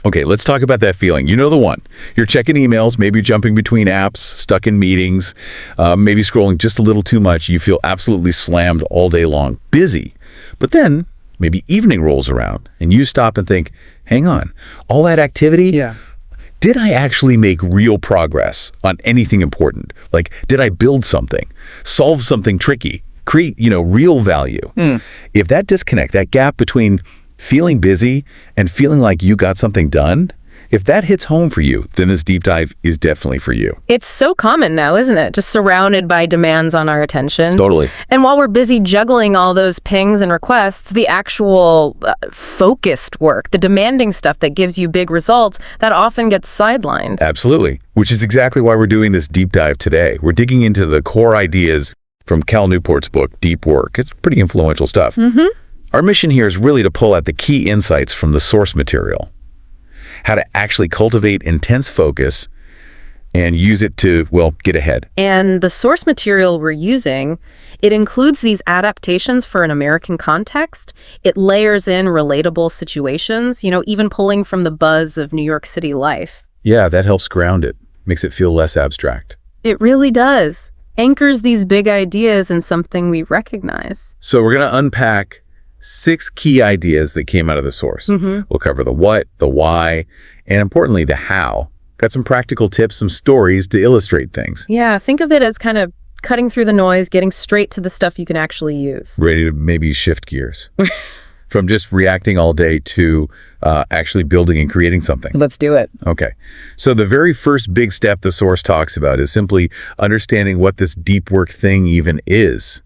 Okay, let's talk about that feeling. You know the one. You're checking emails, maybe jumping between apps, stuck in meetings, maybe scrolling just a little too much. You feel absolutely slammed all day long, busy. But then maybe evening rolls around and you stop and think, hang on, all that activity? Yeah. Did I actually make real progress on anything important? Like, did I build something, solve something tricky, create, real value? If that disconnect, that gap between feeling busy and feeling like you got something done, if that hits home for you, then this deep dive is definitely for you. It's so common now, isn't it? Just surrounded by demands on our attention. Totally. And while we're busy juggling all those pings and requests, the actual focused work, the demanding stuff that gives you big results, that often gets sidelined. Absolutely. Which is exactly why we're doing this deep dive today. We're digging into the core ideas from Cal Newport's book, Deep Work. It's pretty influential stuff. Our mission here is really to pull out the key insights from the source material, how to actually cultivate intense focus and use it to, get ahead. And the source material we're using, it includes these adaptations for an American context. It layers in relatable situations, even pulling from the buzz of New York City life. Yeah, that helps ground it, makes it feel less abstract. It really does. Anchors these big ideas in something we recognize. So we're going to unpack 6 key ideas that came out of the source. We'll cover the what, the why, and importantly, the how. Got some practical tips, some stories to illustrate things. Yeah, think of it as kind of cutting through the noise, getting straight to the stuff you can actually use. Ready to maybe shift gears from just reacting all day to actually building and creating something. Let's do it. Okay. So the very first big step the source talks about is simply understanding what this deep work thing even is.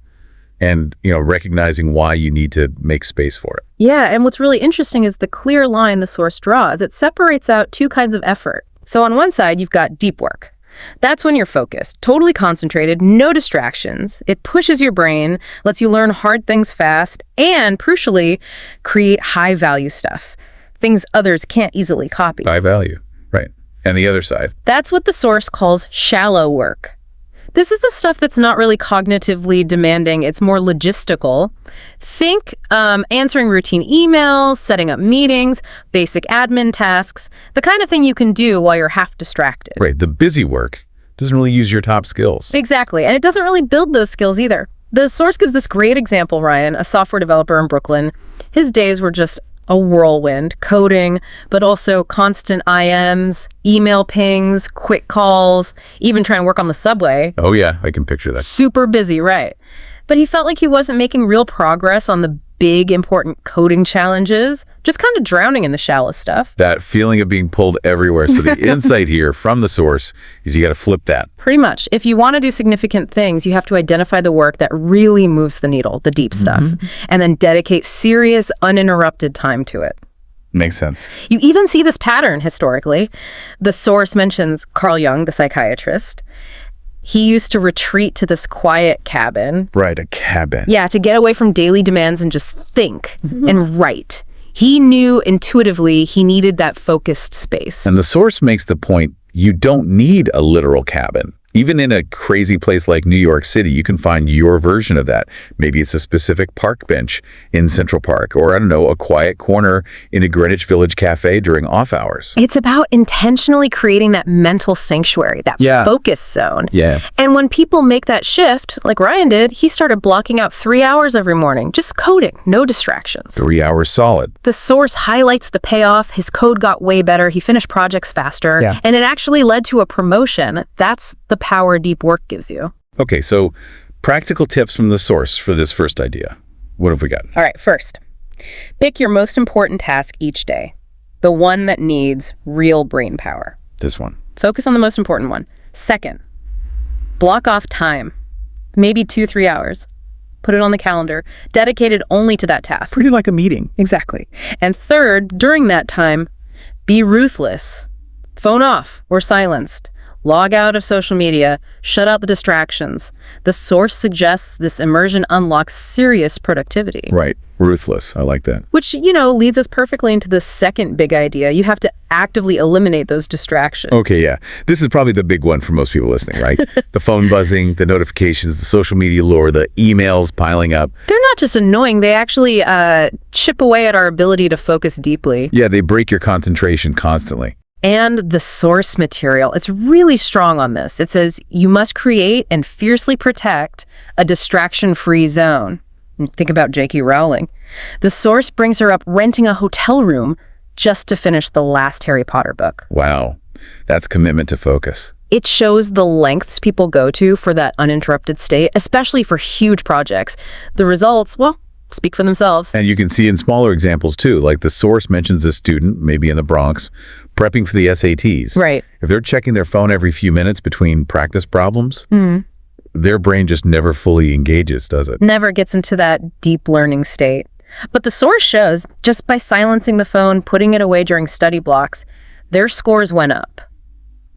And, recognizing why you need to make space for it. Yeah, and what's really interesting is the clear line the source draws. It separates out 2 kinds of effort. So on one side, you've got deep work. That's when you're focused, totally concentrated, no distractions. It pushes your brain, lets you learn hard things fast, and, crucially, create high-value stuff, things others can't easily copy. High value, right. And the other side. That's what the source calls shallow work. This is the stuff that's not really cognitively demanding. It's more logistical. Think answering routine emails, setting up meetings, basic admin tasks, the kind of thing you can do while you're half distracted. Right. The busy work doesn't really use your top skills. Exactly. And it doesn't really build those skills either. The source gives this great example, Ryan, a software developer in Brooklyn. His days were just a whirlwind, coding, but also constant IMs, email pings, quick calls, even trying to work on the subway. Oh yeah, I can picture that. Super busy, right. But he felt like he wasn't making real progress on the big, important coding challenges, just kind of drowning in the shallow stuff. That feeling of being pulled everywhere. So the insight here from the source is you got to flip that. Pretty much. If you want to do significant things, you have to identify the work that really moves the needle, the deep stuff, and then dedicate serious, uninterrupted time to it. Makes sense. You even see this pattern historically. The source mentions Carl Jung, the psychiatrist. He used to retreat to this quiet cabin. Right, a cabin. Yeah, to get away from daily demands and just think and write. He knew intuitively he needed that focused space. And the source makes the point, you don't need a literal cabin. Even in a crazy place like New York City, you can find your version of that. Maybe it's a specific park bench in Central Park, or I don't know, a quiet corner in a Greenwich Village cafe during off hours. It's about intentionally creating that mental sanctuary, that focus zone. Yeah. And when people make that shift, like Ryan did, he started blocking out 3 hours every morning, just coding, no distractions. 3 hours solid. The source highlights the payoff. His code got way better. He finished projects faster. Yeah. And it actually led to a promotion. That's the power deep work gives you. Okay, so practical tips from the source for this first idea. What have we got? All right, first, pick your most important task each day, the one that needs real brain power. This one. Focus on the most important one. Second, block off time, maybe 2-3 hours. Put it on the calendar, dedicated only to that task. Pretty like a meeting. Exactly. And third, during that time, be ruthless. Phone off or silenced. Log out of social media, shut out the distractions. The source suggests this immersion unlocks serious productivity. Right. Ruthless. I like that. Which, leads us perfectly into the second big idea. You have to actively eliminate those distractions. Okay, yeah. This is probably the big one for most people listening, right? The phone buzzing, the notifications, the social media lure, the emails piling up. They're not just annoying, they actually chip away at our ability to focus deeply. Yeah, they break your concentration constantly. And the source material, it's really strong on this. It says you must create and fiercely protect a distraction-free zone. And think about J.K. Rowling. The source brings her up renting a hotel room just to finish the last Harry Potter book. Wow, that's commitment to focus. It shows the lengths people go to for that uninterrupted state, especially for huge projects. The results, well, speak for themselves. And you can see in smaller examples too, like the source mentions a student, maybe in the Bronx, prepping for the SATs. Right. If they're checking their phone every few minutes between practice problems, their brain just never fully engages, does it? Never gets into that deep learning state. But the source shows, just by silencing the phone, putting it away during study blocks, their scores went up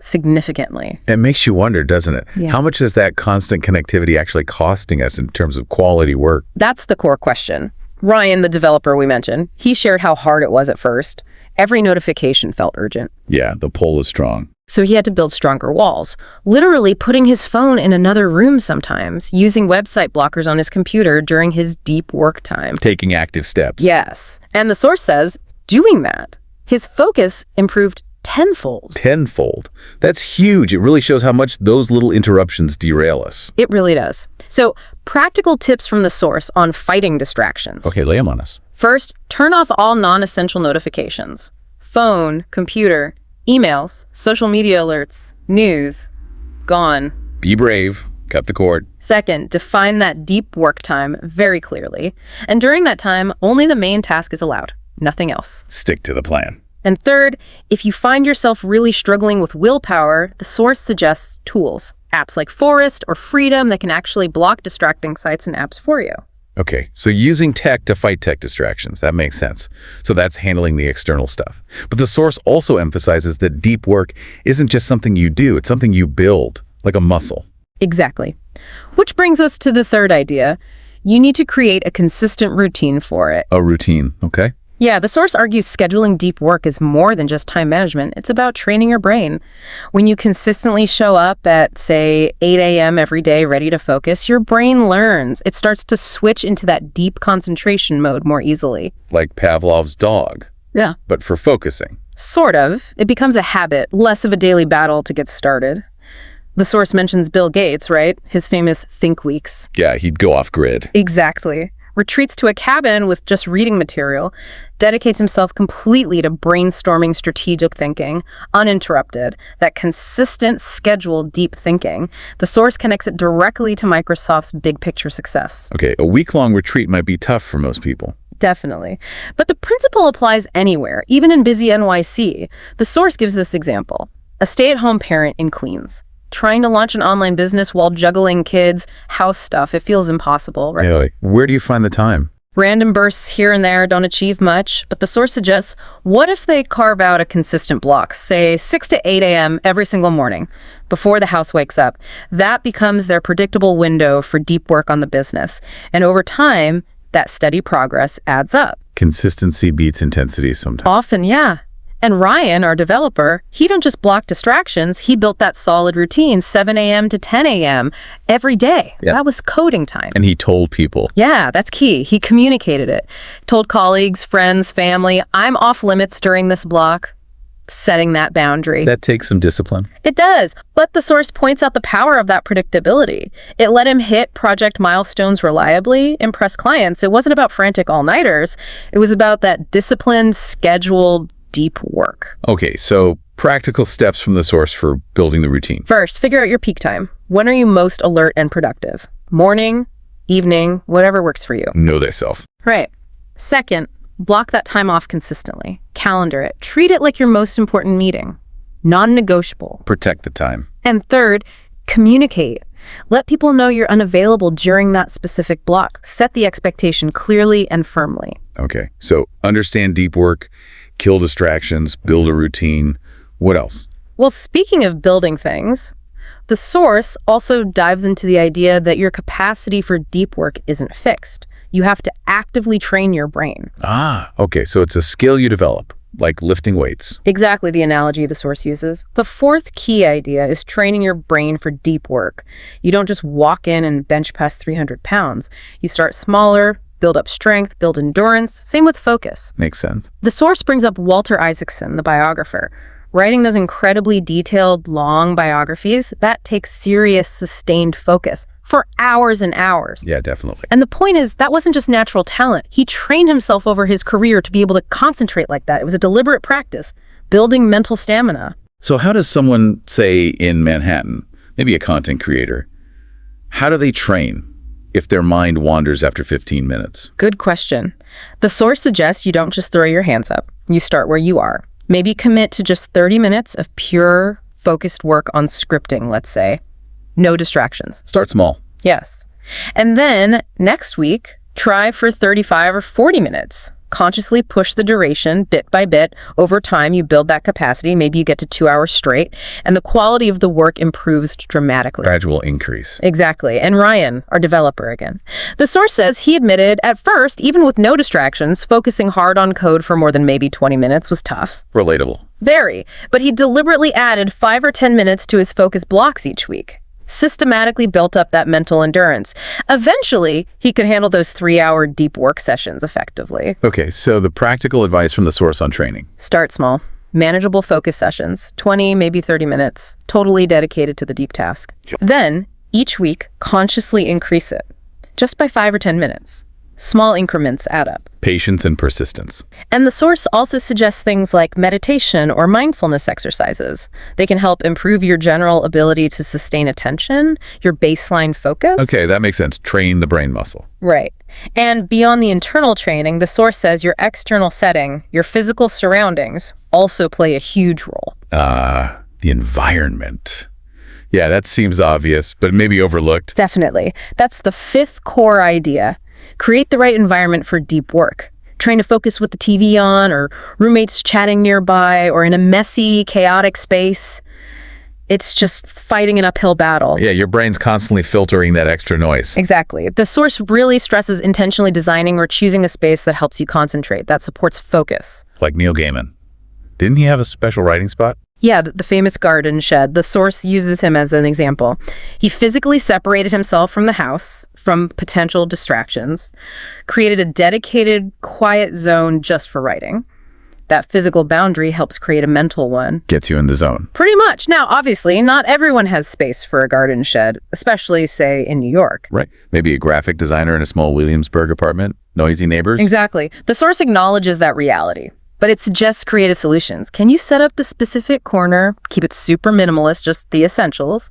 significantly. It makes you wonder, doesn't it? Yeah. How much is that constant connectivity actually costing us in terms of quality work? That's the core question. Ryan, the developer we mentioned, he shared how hard it was at first. Every notification felt urgent. Yeah, the pull is strong. So he had to build stronger walls, literally putting his phone in another room sometimes, using website blockers on his computer during his deep work time. Taking active steps. Yes. And the source says, doing that, his focus improved tenfold. Tenfold. That's huge. It really shows how much those little interruptions derail us. It really does. So, practical tips from the source on fighting distractions. Okay, lay them on us. First, turn off all non-essential notifications. Phone, computer, emails, social media alerts, news, gone. Be brave. Cut the cord. Second, define that deep work time very clearly. And during that time, only the main task is allowed, nothing else. Stick to the plan. And third, if you find yourself really struggling with willpower, the source suggests tools, apps like Forest or Freedom that can actually block distracting sites and apps for you. Okay, so using tech to fight tech distractions, that makes sense. So that's handling the external stuff. But the source also emphasizes that deep work isn't just something you do, it's something you build, like a muscle. Exactly. Which brings us to the third idea. You need to create a consistent routine for it. A routine, okay? Yeah, the source argues scheduling deep work is more than just time management. It's about training your brain. When you consistently show up at, say, 8 a.m. every day ready to focus, your brain learns. It starts to switch into that deep concentration mode more easily. Like Pavlov's dog. Yeah. But for focusing. Sort of. It becomes a habit, less of a daily battle to get started. The source mentions Bill Gates, right? His famous Think Weeks. Yeah, he'd go off grid. Exactly. Retreats to a cabin with just reading material, dedicates himself completely to brainstorming strategic thinking, uninterrupted, that consistent, scheduled, deep thinking. The source connects it directly to Microsoft's big picture success. Okay, a week-long retreat might be tough for most people. Definitely. But the principle applies anywhere, even in busy NYC. The source gives this example. A stay-at-home parent in Queens, trying to launch an online business while juggling kids, house stuff. It feels impossible, right? Really? Where do you find the time? Random bursts here and there don't achieve much, but the source suggests, what if they carve out a consistent block, say 6 to 8 a.m. every single morning, before the house wakes up? That becomes their predictable window for deep work on the business. And over time, that steady progress adds up. Consistency beats intensity sometimes. Often, yeah. And Ryan, our developer, he didn't just block distractions. He built that solid routine, 7 a.m. to 10 a.m. every day. Yep. That was coding time. And he told people. Yeah, that's key. He communicated it. Told colleagues, friends, family, I'm off limits during this block. Setting that boundary. That takes some discipline. It does. But the source points out the power of that predictability. It let him hit project milestones reliably, impress clients. It wasn't about frantic all-nighters. It was about that disciplined, scheduled, deep work. Okay, so practical steps from the source for building the routine. First, figure out your peak time. When are you most alert and productive? Morning, evening, whatever works for you. Know thyself. Right. Second, block that time off consistently. Calendar it. Treat it like your most important meeting. Non-negotiable. Protect the time. And third, communicate. Let people know you're unavailable during that specific block. Set the expectation clearly and firmly. Okay, so understand deep work, kill distractions, build a routine. What else? Well, speaking of building things, the source also dives into the idea that your capacity for deep work isn't fixed. You have to actively train your brain. Okay, so it's a skill you develop, like lifting weights. Exactly the analogy the source uses. The fourth key idea is training your brain for deep work. You don't just walk in and bench press 300 pounds. You start smaller, build up strength, build endurance. Same with focus. Makes sense. The source brings up Walter Isaacson, the biographer. Writing those incredibly detailed, long biographies, that takes serious, sustained focus for hours and hours. Yeah, definitely. And the point is, that wasn't just natural talent. He trained himself over his career to be able to concentrate like that. It was a deliberate practice, building mental stamina. So how does someone, say, in Manhattan, maybe a content creator, how do they train if their mind wanders after 15 minutes? Good question. The source suggests you don't just throw your hands up. You start where you are. Maybe commit to just 30 minutes of pure, focused work on scripting, let's say. No distractions. Start small. Yes. And then next week, try for 35 or 40 minutes. Consciously push the duration bit by bit. Over time, you build that capacity. Maybe you get to 2 hours straight, and the quality of the work improves dramatically. Gradual increase. Exactly. And Ryan, our developer again. The source says he admitted at first, even with no distractions, focusing hard on code for more than maybe 20 minutes was tough. Relatable. Very. But he deliberately added 5 or 10 minutes to his focus blocks each week. Systematically built up that mental endurance. Eventually, he could handle those 3-hour deep work sessions effectively. Okay, so the practical advice from the source on training. Start small. Manageable focus sessions, 20, maybe 30 minutes, totally dedicated to the deep task. Then, each week, consciously increase it, just by 5 or 10 minutes. Small increments add up. Patience and persistence. And the source also suggests things like meditation or mindfulness exercises. They can help improve your general ability to sustain attention, your baseline focus. Okay, that makes sense. Train the brain muscle. Right. And beyond the internal training, the source says your external setting, your physical surroundings, also play a huge role. The environment. Yeah, that seems obvious, but maybe overlooked. Definitely. That's the fifth core idea. Create the right environment for deep work. Trying to focus with the TV on, or roommates chatting nearby, or in a messy, chaotic space. It's just fighting an uphill battle. Yeah, your brain's constantly filtering that extra noise. Exactly. The source really stresses intentionally designing or choosing a space that helps you concentrate, that supports focus. Like Neil Gaiman. Didn't he have a special writing spot? Yeah, the famous garden shed. The source uses him as an example. He physically separated himself from the house, from potential distractions, created a dedicated, quiet zone just for writing. That physical boundary helps create a mental one. Gets you in the zone. Pretty much. Now, obviously, not everyone has space for a garden shed, especially, say, in New York. Right. Maybe a graphic designer in a small Williamsburg apartment. Noisy neighbors. Exactly. The source acknowledges that reality, but it suggests creative solutions. Can you set up the specific corner, keep it super minimalist, just the essentials?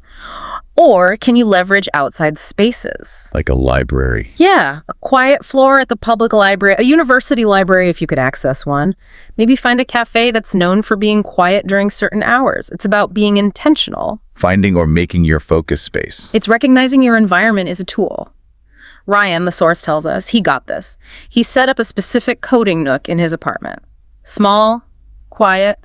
Or can you leverage outside spaces? Like a library. Yeah, a quiet floor at the public library, a university library if you could access one. Maybe find a cafe that's known for being quiet during certain hours. It's about being intentional. Finding or making your focus space. It's recognizing your environment is a tool. Ryan, the source tells us, he got this. He set up a specific coding nook in his apartment. Small, quiet,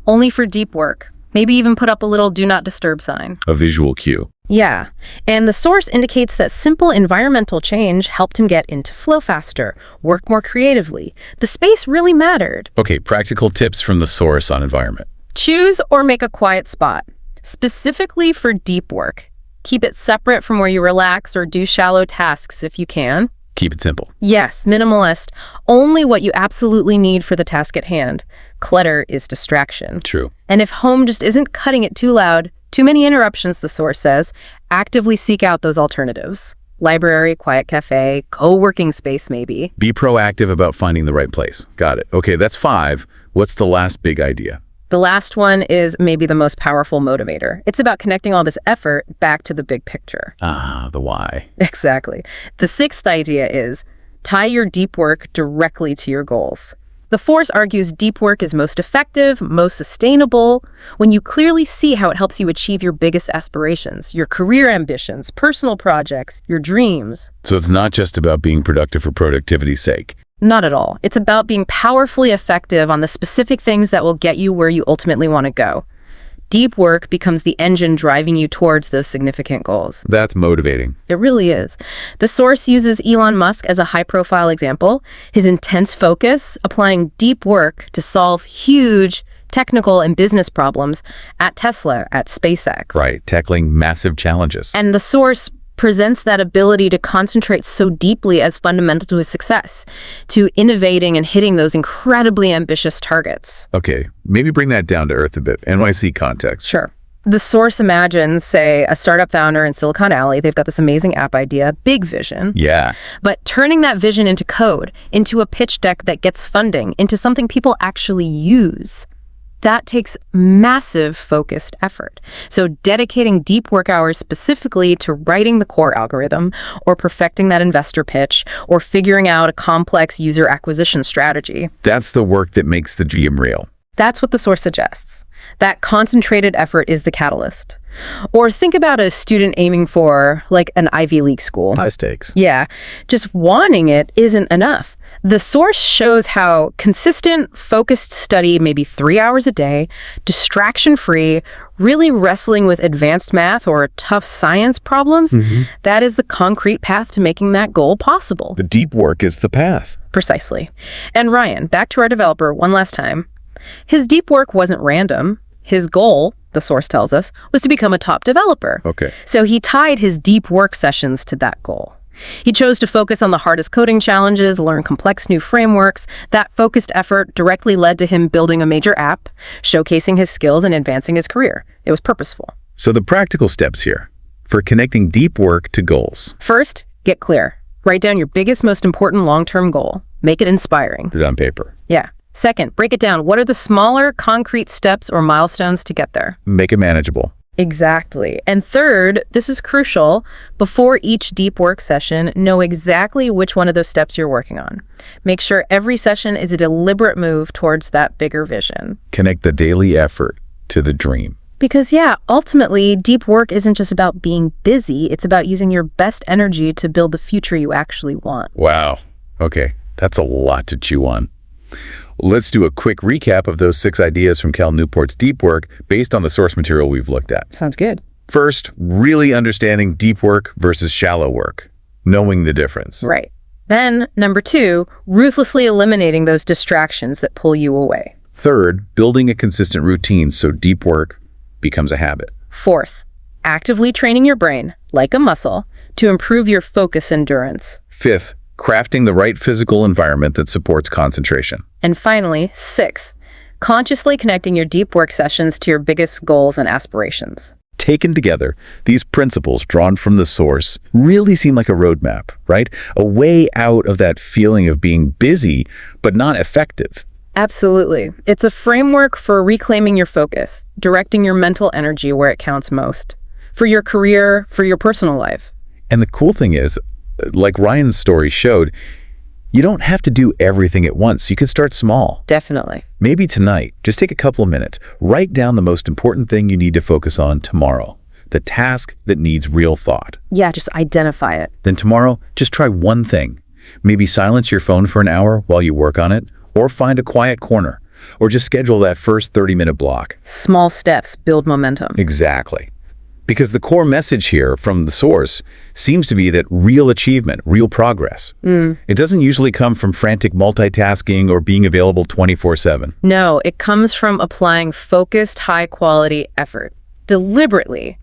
only for deep work. Maybe even put up a little do not disturb sign. A visual cue. Yeah, and the source indicates that simple environmental change helped him get into flow faster, work more creatively. The space really mattered. Okay, practical tips from the source on environment. Choose or make a quiet spot, specifically for deep work. Keep it separate from where you relax or do shallow tasks if you can. Keep it simple. Yes, minimalist. Only what you absolutely need for the task at hand. Clutter is distraction. True. And if home just isn't cutting it too loud, too many interruptions, the source says, actively seek out those alternatives. Library, quiet cafe, co-working space maybe. Be proactive about finding the right place. Got it. Okay, that's 5. What's the last big idea? The last one is maybe the most powerful motivator. It's about connecting all this effort back to the big picture. The why. Exactly. The 6th idea is tie your deep work directly to your goals. The force argues deep work is most effective, most sustainable, when you clearly see how it helps you achieve your biggest aspirations, your career ambitions, personal projects, your dreams. So it's not just about being productive for productivity's sake. Not at all. It's about being powerfully effective on the specific things that will get you where you ultimately want to go. deep work becomes the engine driving you towards those significant goals. That's motivating. It really is. The source uses Elon Musk as a high-profile example. His intense focus, applying deep work to solve huge technical and business problems at Tesla, at SpaceX. Right, tackling massive challenges. And the source presents that ability to concentrate so deeply as fundamental to his success, to innovating and hitting those incredibly ambitious targets. Okay, maybe bring that down to earth a bit. NYC context. Sure. The source imagines, say, a startup founder in Silicon Alley. They've got this amazing app idea, big vision. Yeah. But turning that vision into code, into a pitch deck that gets funding, into something people actually use, that takes massive focused effort. So dedicating deep work hours specifically to writing the core algorithm, or perfecting that investor pitch, or figuring out a complex user acquisition strategy. That's the work that makes the dream real. That's what the source suggests. That concentrated effort is the catalyst. Or think about a student aiming for, like, an Ivy League school. High stakes. Yeah, just wanting it isn't enough. The source shows how consistent, focused study, maybe 3 hours a day, distraction-free, really wrestling with advanced math or tough science problems, that is the concrete path to making that goal possible. The deep work is the path. Precisely. And Ryan, back to our developer one last time. His deep work wasn't random. His goal, the source tells us, was to become a top developer. Okay. So he tied his deep work sessions to that goal. He chose to focus on the hardest coding challenges, learn complex new frameworks. That focused effort directly led to him building a major app, showcasing his skills and advancing his career. It was purposeful. So the practical steps here for connecting deep work to goals. First, get clear. Write down your biggest, most important long-term goal. Make it inspiring. Put it on paper. Yeah. Second, break it down. What are the smaller, concrete steps or milestones to get there? Make it manageable. Exactly. And third, this is crucial, before each deep work session, know exactly which one of those steps you're working on. Make sure every session is a deliberate move towards that bigger vision. Connect the daily effort to the dream. Because, yeah, ultimately, deep work isn't just about being busy. It's about using your best energy to build the future you actually want. Wow. Okay, that's a lot to chew on. Let's do a quick recap of those 6 ideas from Cal Newport's deep work based on the source material we've looked at. Sounds good. First, really understanding deep work versus shallow work, knowing the difference. Right. Then, number 2, ruthlessly eliminating those distractions that pull you away. Third, building a consistent routine so deep work becomes a habit. Fourth, actively training your brain, like a muscle, to improve your focus endurance. Fifth, crafting the right physical environment that supports concentration. And finally, 6th, consciously connecting your deep work sessions to your biggest goals and aspirations. Taken together, these principles drawn from the source really seem like a roadmap, right? A way out of that feeling of being busy, but not effective. Absolutely. It's a framework for reclaiming your focus, directing your mental energy where it counts most, for your career, for your personal life. And the cool thing is, like Ryan's story showed, you don't have to do everything at once. You can start small. Definitely. Maybe tonight, just take a couple of minutes. Write down the most important thing you need to focus on tomorrow, the task that needs real thought. Yeah, just identify it. Then tomorrow, just try one thing. Maybe silence your phone for an hour while you work on it, or find a quiet corner, or just schedule that first 30-minute block. Small steps build momentum. Exactly. Because the core message here from the source seems to be that real achievement, real progress, it doesn't usually come from frantic multitasking or being available 24/7. No, it comes from applying focused, high-quality effort, deliberately,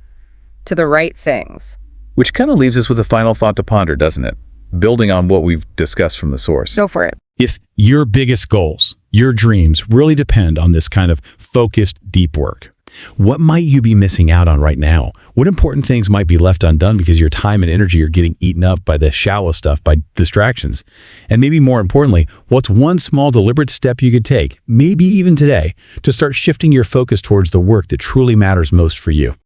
to the right things. Which kind of leaves us with a final thought to ponder, doesn't it? Building on what we've discussed from the source. Go for it. If your biggest goals, your dreams, really depend on this kind of focused, deep work, what might you be missing out on right now? What important things might be left undone because your time and energy are getting eaten up by the shallow stuff, by distractions? And maybe more importantly, what's one small deliberate step you could take, maybe even today, to start shifting your focus towards the work that truly matters most for you?